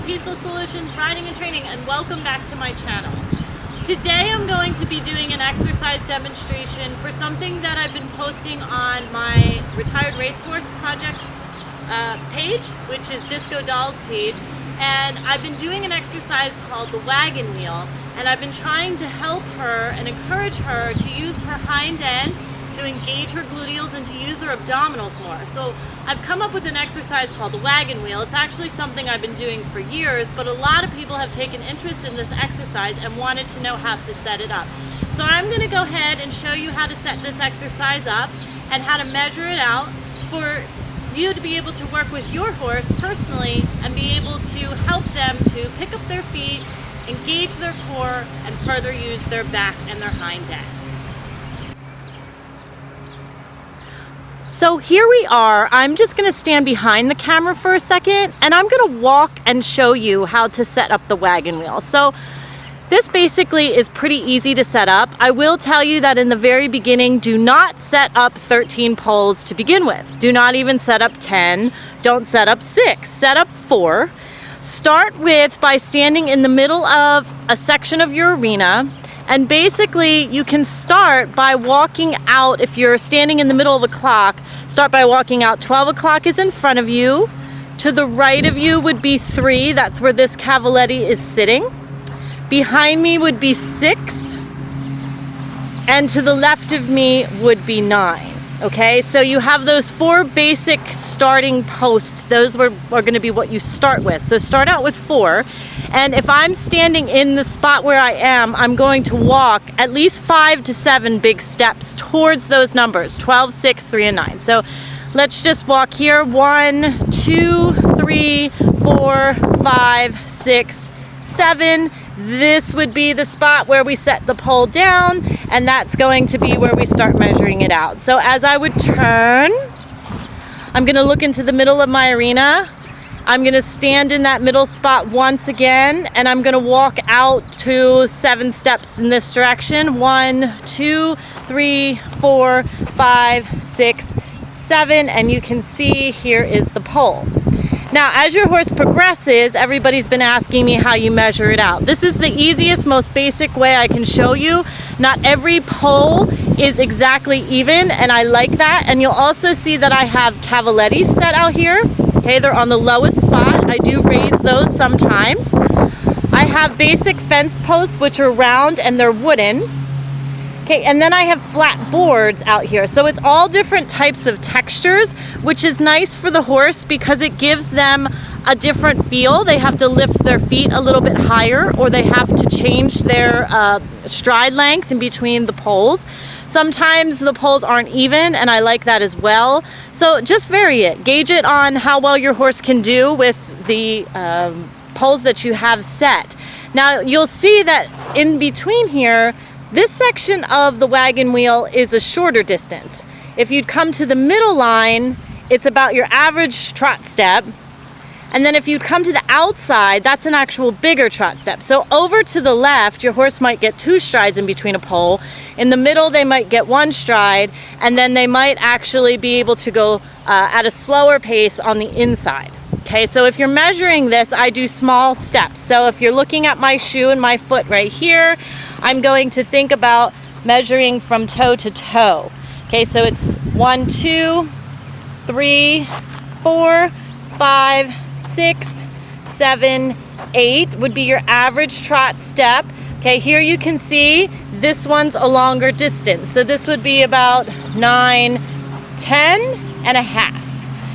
Peaceful Solutions Riding and Training, and welcome back to my channel. Today I'm going to be doing an exercise demonstration for something that I've been posting on my Retired Racehorse Projects page, which is Disco Doll's page, and I've been doing an exercise called the Wagon Wheel, and I've been trying to help her and encourage her to use her hind end to engage her gluteals and to use her abdominals more. So I've come up with an exercise called the Wagon Wheel. It's actually something I've been doing for years, but a lot of people have taken interest in this exercise and wanted to know how to set it up. So I'm going to go ahead and show you how to set this exercise up and how to measure it out for you to be able to work with your horse personally and be able to help them to pick up their feet, engage their core, and further use their back and their hind end. So here we are. I'm just going to stand behind the camera for a second and I'm going to walk and show you how to set up the wagon wheel. So this basically is pretty easy to set up. I will tell you that in the very beginning, do not set up 13 poles to begin with. Do not even set up 10. Don't set up 6. Set up 4. Start with by standing in the middle of a section of your arena. And basically, you can start by walking out. If you're standing in the middle of a clock, start by walking out. 12 o'clock is in front of you. To the right of you would be 3. That's where this cavaletti is sitting. Behind me would be 6. And to the left of me would be 9. Okay, so you have those 4 basic starting posts. Those are going to be what you start with. So start out with 4. And if I'm standing in the spot where I am, I'm going to walk at least 5 to 7 big steps towards those numbers, 12, 6, 3, and 9. So let's just walk here. 1, 2, 3, 4, 5, 6, 7. This would be the spot where we set the pole down, and that's going to be where we start measuring it out. So as I would turn, I'm going to look into the middle of my arena. I'm going to stand in that middle spot once again, and I'm going to walk out to 7 steps in this direction. 1, 2, 3, 4, 5, 6, 7, and you can see here is the pole. Now, as your horse progresses, everybody's been asking me how you measure it out. This is the easiest, most basic way I can show you. Not every pole is exactly even, and I like that. And you'll also see that I have cavalettis set out here. Okay, they're on the lowest spot. I do raise those sometimes. I have basic fence posts, which are round and they're wooden. Okay, and then I have flat boards out here. So it's all different types of textures, which is nice for the horse because it gives them a different feel. They have to lift their feet a little bit higher, or they have to change their stride length in between the poles. Sometimes the poles aren't even, and I like that as well. So just vary it. Gauge it on how well your horse can do with the poles that you have set. Now you'll see that in between here, this section of the wagon wheel is a shorter distance. If you'd come to the middle line, it's about your average trot step. And then if you'd come to the outside, that's an actual bigger trot step. So over to the left, your horse might get 2 strides in between a pole. In the middle, they might get 1 stride, and then they might actually be able to go at a slower pace on the inside. Okay, so if you're measuring this, I do small steps. So if you're looking at my shoe and my foot right here, I'm going to think about measuring from toe to toe. Okay, so it's 1, 2, 3, 4, 5, 6, 7, 8 would be your average trot step. Okay, here you can see this one's a longer distance. So this would be about 9, 10 and a half.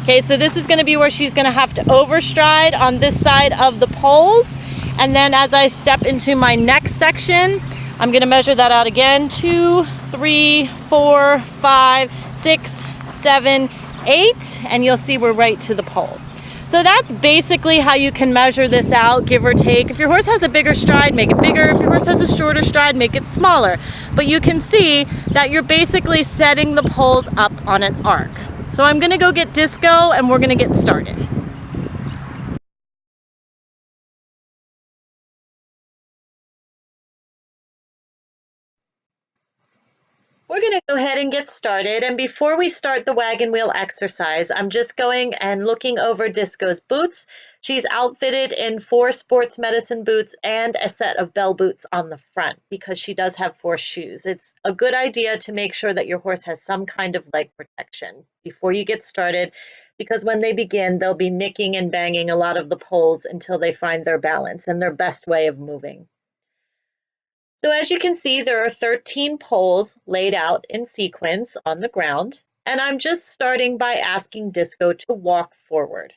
Okay, so this is going to be where she's going to have to overstride on this side of the poles. And then as I step into my next section, I'm going to measure that out again. 2, 3, 4, 5, 6, 7, 8. And you'll see we're right to the pole. So that's basically how you can measure this out, give or take. If your horse has a bigger stride, make it bigger. If your horse has a shorter stride, make it smaller. But you can see that you're basically setting the poles up on an arc. So I'm going to go get Disco and we're going to get started. We're going to go ahead and get started. And before we start the wagon wheel exercise, I'm just going and looking over Disco's boots. She's outfitted in 4 sports medicine boots and a set of bell boots on the front because she does have 4 shoes. It's a good idea to make sure that your horse has some kind of leg protection before you get started, because when they begin, they'll be nicking and banging a lot of the poles until they find their balance and their best way of moving. So as you can see, there are 13 poles laid out in sequence on the ground, and I'm just starting by asking Disco to walk forward.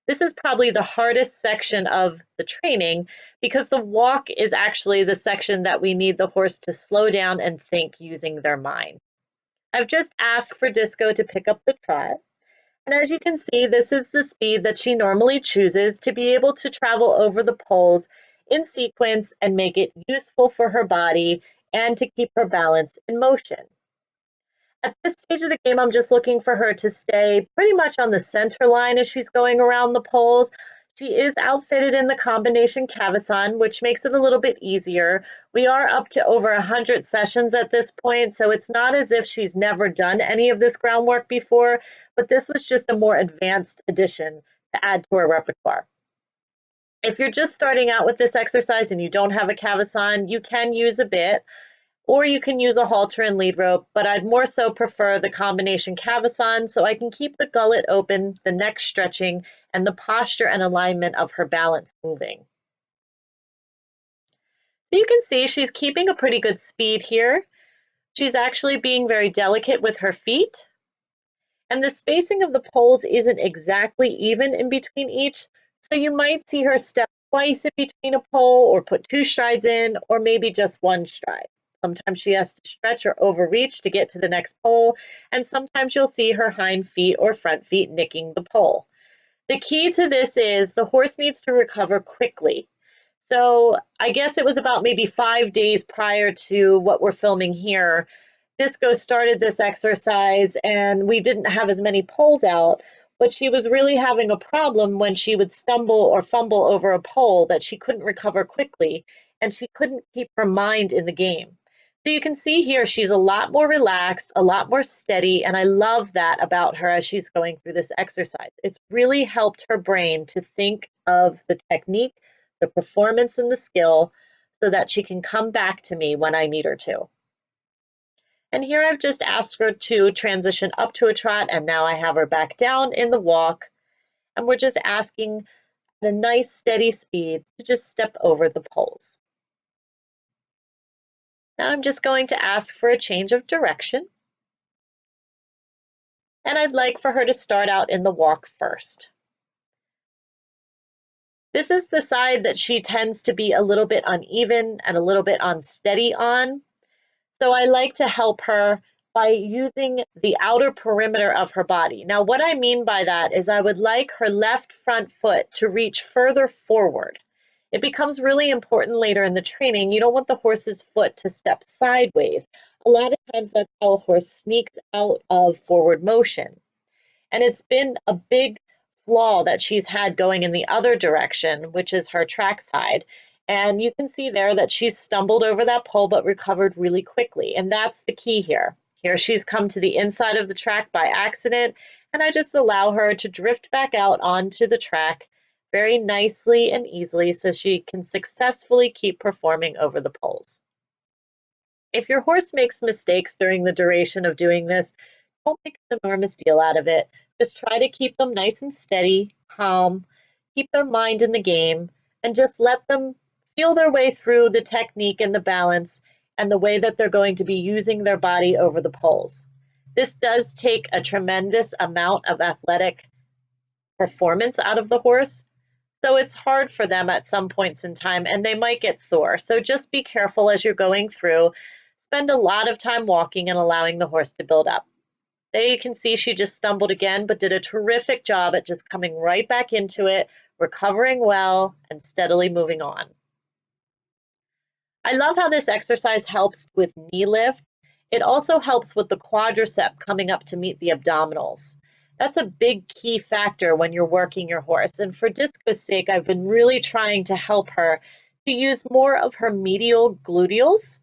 This is probably the hardest section of the training because the walk is actually the section that we need the horse to slow down and think using their mind. I've just asked for Disco to pick up the trot. And as you can see, this is the speed that she normally chooses to be able to travel over the poles in sequence and make it useful for her body and to keep her balance in motion. At this stage of the game, I'm just looking for her to stay pretty much on the center line as she's going around the poles. She is outfitted in the combination cavesson, which makes it a little bit easier. We are up to over 100 sessions at this point, so it's not as if she's never done any of this groundwork before, but this was just a more advanced addition to add to her repertoire. If you're just starting out with this exercise and you don't have a cavesson, you can use a bit, or you can use a halter and lead rope, but I'd more so prefer the combination cavesson so I can keep the gullet open, the neck stretching, and the posture and alignment of her balance moving. So you can see she's keeping a pretty good speed here. She's actually being very delicate with her feet. And the spacing of the poles isn't exactly even in between each, so you might see her step twice in between a pole or put 2 strides in, or maybe just 1 stride. Sometimes she has to stretch or overreach to get to the next pole, and sometimes you'll see her hind feet or front feet nicking the pole. The key to this is the horse needs to recover quickly. So I guess it was about maybe 5 days prior to what we're filming here. Disco started this exercise and we didn't have as many poles out, but she was really having a problem when she would stumble or fumble over a pole that she couldn't recover quickly, and she couldn't keep her mind in the game. So you can see here she's a lot more relaxed, a lot more steady, and I love that about her as she's going through this exercise. It's really helped her brain to think of the technique, the performance, and the skill so that she can come back to me when I need her to. And here I've just asked her to transition up to a trot, and now I have her back down in the walk. And we're just asking at a nice steady speed to just step over the poles. Now I'm just going to ask for a change of direction. And I'd like for her to start out in the walk first. This is the side that she tends to be a little bit uneven and a little bit unsteady on. So I like to help her by using the outer perimeter of her body. Now, what I mean by that is I would like her left front foot to reach further forward. It becomes really important later in the training. You don't want the horse's foot to step sideways. A lot of times that's how a horse sneaks out of forward motion. And it's been a big flaw that she's had going in the other direction, which is her track side. And you can see there that she's stumbled over that pole but recovered really quickly. And that's the key here. Here she's come to the inside of the track by accident, and I just allow her to drift back out onto the track very nicely and easily so she can successfully keep performing over the poles. If your horse makes mistakes during the duration of doing this, don't make an enormous deal out of it. Just try to keep them nice and steady, calm, keep their mind in the game, and just let them feel their way through the technique and the balance and the way that they're going to be using their body over the poles. This does take a tremendous amount of athletic performance out of the horse, so it's hard for them at some points in time and they might get sore. So just be careful as you're going through. Spend a lot of time walking and allowing the horse to build up. There you can see she just stumbled again, but did a terrific job at just coming right back into it, recovering well, and steadily moving on. I love how this exercise helps with knee lift. It also helps with the quadricep coming up to meet the abdominals. That's a big key factor when you're working your horse. And for Disco's sake, I've been really trying to help her to use more of her medial gluteals.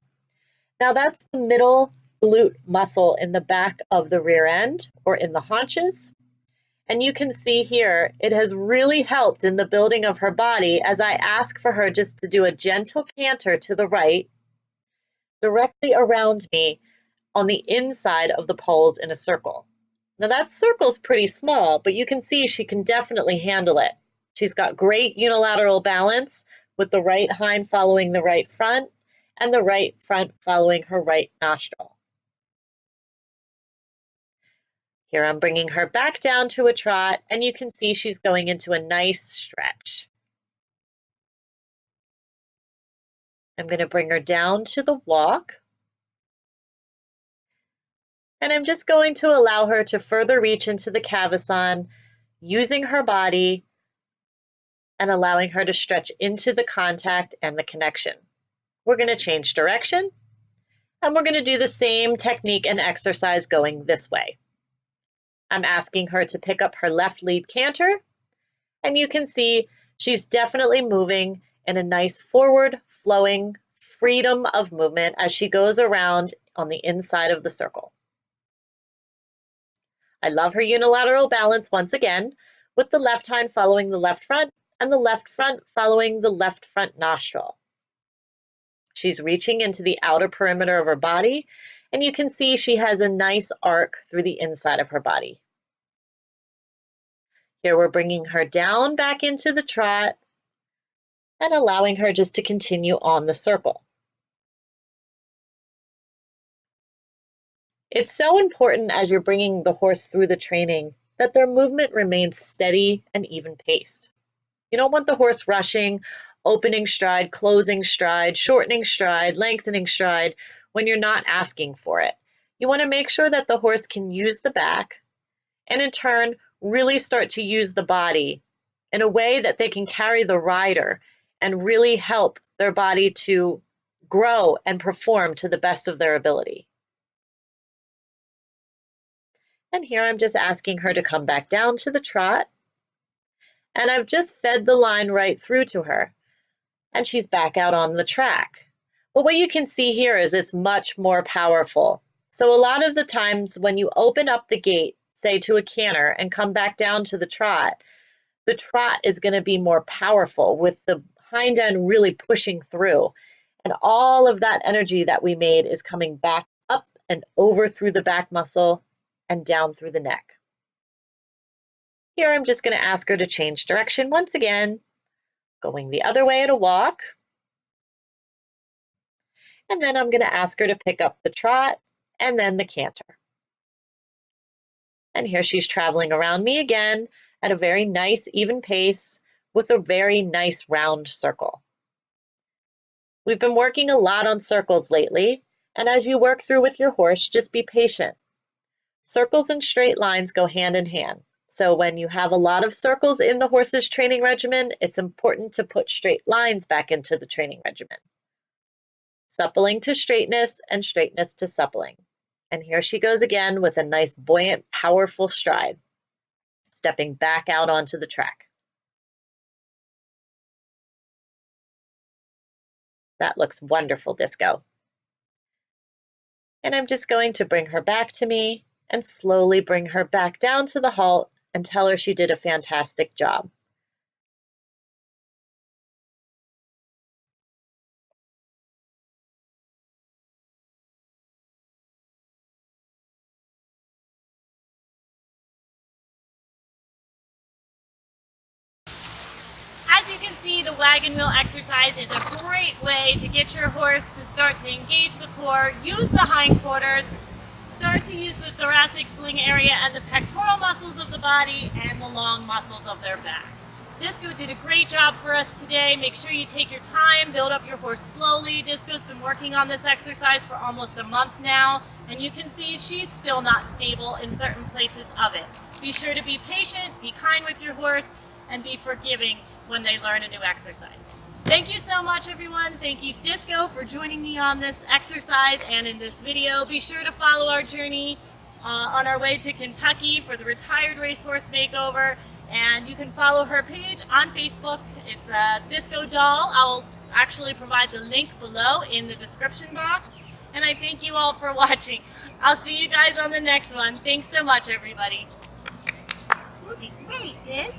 Now that's the middle glute muscle in the back of the rear end or in the haunches. And you can see here, it has really helped in the building of her body as I ask for her just to do a gentle canter to the right, directly around me on the inside of the poles in a circle. Now that circle's pretty small, but you can see she can definitely handle it. She's got great unilateral balance with the right hind following the right front and the right front following her right nostril. Here I'm bringing her back down to a trot, and you can see she's going into a nice stretch. I'm going to bring her down to the walk. And I'm just going to allow her to further reach into the cavesson, using her body and allowing her to stretch into the contact and the connection. We're going to change direction, and we're going to do the same technique and exercise going this way. I'm asking her to pick up her left lead canter, and you can see she's definitely moving in a nice forward flowing freedom of movement as she goes around on the inside of the circle. I love her unilateral balance once again, with the left hind following the left front and the left front following the left front nostril. She's reaching into the outer perimeter of her body, and you can see she has a nice arc through the inside of her body. Here we're bringing her down back into the trot and allowing her just to continue on the circle. It's so important as you're bringing the horse through the training that their movement remains steady and even paced. You don't want the horse rushing, opening stride, closing stride, shortening stride, lengthening stride when you're not asking for it. You want to make sure that the horse can use the back and in turn really start to use the body in a way that they can carry the rider and really help their body to grow and perform to the best of their ability. And here I'm just asking her to come back down to the trot. And I've just fed the line right through to her. And she's back out on the track. But what you can see here is it's much more powerful. So a lot of the times when you open up the gate, say to a canter, and come back down to the trot is going to be more powerful with the hind end really pushing through. And all of that energy that we made is coming back up and over through the back muscle and down through the neck. Here I'm just going to ask her to change direction once again, going the other way at a walk. And then I'm going to ask her to pick up the trot and then the canter. And here she's traveling around me again at a very nice even pace with a very nice round circle. We've been working a lot on circles lately, and as you work through with your horse, just be patient. Circles and straight lines go hand in hand. So when you have a lot of circles in the horse's training regimen, it's important to put straight lines back into the training regimen. Suppling to straightness and straightness to suppling. And here she goes again with a nice buoyant, powerful stride, stepping back out onto the track. That looks wonderful, Disco. And I'm just going to bring her back to me and slowly bring her back down to the halt and tell her she did a fantastic job. As you can see, the wagon wheel exercise is a great way to get your horse to start to engage the core, use the hindquarters, start to use the thoracic sling area and the pectoral muscles of the body and the long muscles of their back. Disco did a great job for us today. Make sure you take your time, build up your horse slowly. Disco's been working on this exercise for almost a month now, and you can see she's still not stable in certain places of it. Be sure to be patient, be kind with your horse, and be forgiving when they learn a new exercise. Thank you so much, everyone. Thank you, Disco, for joining me on this exercise and in this video. Be sure to follow our journey on our way to Kentucky for the Retired Racehorse Makeover. And you can follow her page on Facebook. It's Disco Doll. I'll actually provide the link below in the description box. And I thank you all for watching. I'll see you guys on the next one. Thanks so much, everybody. You did great, Diz.